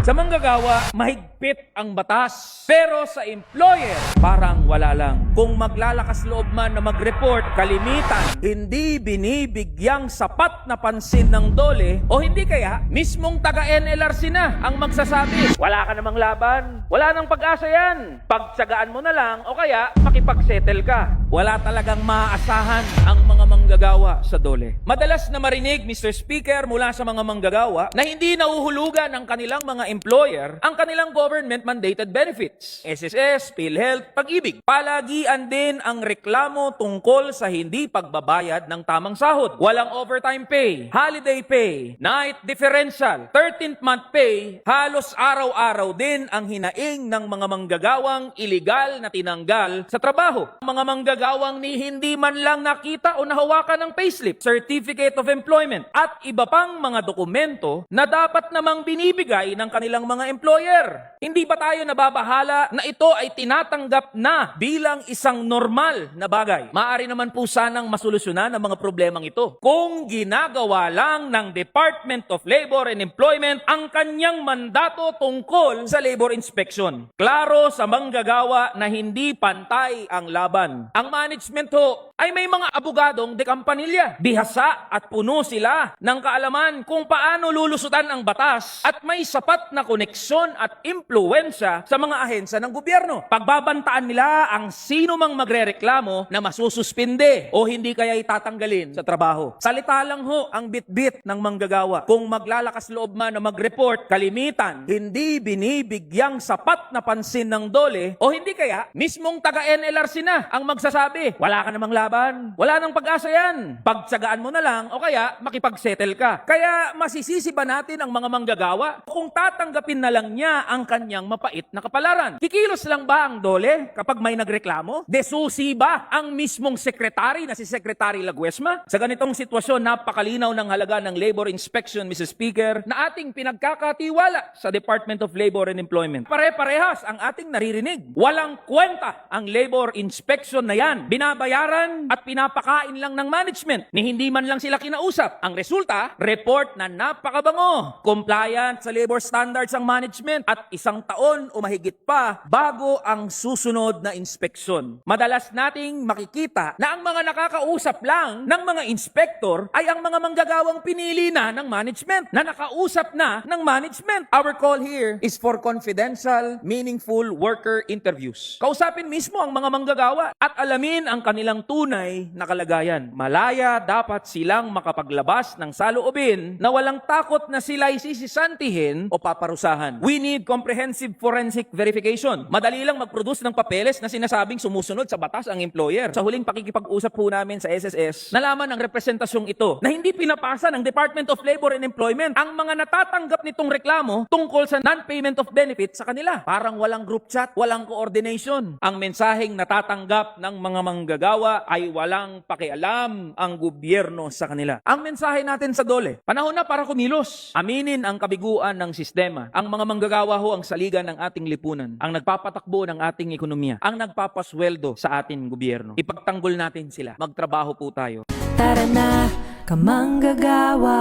Sa manggagawa, mahigpit ang batas. Pero sa employer, parang wala lang. Kung maglalakas loob man na mag-report, kalimitan, hindi binibigyang sapat na pansin ng DOLE o hindi kaya mismong taga-NLRC na ang magsasabi, wala ka namang laban, wala nang pag-asa yan. Pagtsagaan mo na lang o kaya makipag-settle ka. Wala talagang maaasahan ang mga manggagawa sa DOLE. Madalas na marinig, Mr. Speaker, mula sa mga manggagawa na hindi nauhulugan ng kanilang mga employer ang kanilang government-mandated benefits. SSS, PhilHealth, Pag-ibig. Palagian din ang reklamo tungkol sa hindi pagbabayad ng tamang sahod. Walang overtime pay, holiday pay, night differential, 13th month pay. Halos araw-araw din ang hinaing ng mga manggagawang iligal na tinanggal sa trabaho. Mga manggagawang ni hindi man lang nakita o nahawakan ng payslip, certificate of employment, at iba pang mga dokumento na dapat namang binibigay ng kanilang mga employer. Hindi ba tayo nababahala na ito ay tinatanggap na bilang isang normal na bagay? Maaari naman po sanang masolusyonan ang mga problemang ito kung ginagawa lang ng Department of Labor and Employment ang kanyang mandato tungkol sa labor inspection. Klaro sa manggagawa na hindi pantay ang laban. Ang management ho ay may mga abogadong de kampanilya. Bihasa at puno sila ng kaalaman kung paano lulusutan ang batas at may sapat na koneksyon at impluwensya sa mga ahensya ng gobyerno. Pagbabantaan nila ang sino mang magrereklamo na masususpinde o hindi kaya itatanggalin sa trabaho. Salita lang ho ang bit-bit ng manggagawa. Kung maglalakas loob man na mag-report, kalimitan, hindi binibigyang sapat na pansin ng DOLE o hindi kaya mismong taga-NLRC na ang magsasabi, wala ka namang laban, wala nang pag-asa yan. Pagtsagaan mo na lang o kaya makipag-settle ka. Kaya masisisi ba natin ang mga manggagawa kung tatanggapin na lang niya ang kanyang mapait na kapalaran? Kikilos lang ba ang DOLE kapag may nagreklamo? Desusi ba ang mismong sekretary na si Secretary Laguesma? Sa ganitong sitwasyon, napakalinaw ng halaga ng labor inspection, Mr. Speaker, na ating pinagkakatiwala sa Department of Labor and Employment. Pare-parehas ang ating naririnig. Walang kwenta ang labor inspection na yan. Binabayaran at pinapakain lang ng management ni hindi man lang sila kinausap. Ang resulta, report na napakabango. Compliant sa labor standards ang management at 1 taon o mahigit pa bago ang susunod na inspeksyon. Madalas nating makikita na ang mga nakakausap lang ng mga inspektor ay ang mga manggagawang pinili na ng management, na nakausap na ng management. Our call here is for confidential, meaningful worker interviews. Kausapin mismo ang mga manggagawa at alamin ang kanilang tunay na kalagayan. Malaya dapat silang makapaglabas ng saloobin na walang takot na sila'y sisisantihin o paparusahan. We need comprehensive forensic verification. Madali lang mag-produce ng papeles na sinasabing sumusunod sa batas ang employer. Sa huling pakikipag-usap po namin sa SSS, nalaman ang representasyong ito na hindi pinapasa ng Department of Labor and Employment ang mga natatanggap nitong reklamo tungkol sa non-payment of benefits sa kanila. Parang walang group chat, walang coordination. Ang mensaheng natatanggap ng mga manggagawa ay walang pakialam ang gobyerno sa kanila. Ang mensahe natin sa DOLE, panahon na para kumilos. Aminin ang kabiguan ng sistema. Ang mga manggagawa ho ang saligan ng ating lipunan, ang nagpapatakbo ng ating ekonomiya, ang nagpapasweldo sa ating gobyerno. Ipagtanggol natin sila. Magtrabaho po tayo. Tara na, kamanggagawa.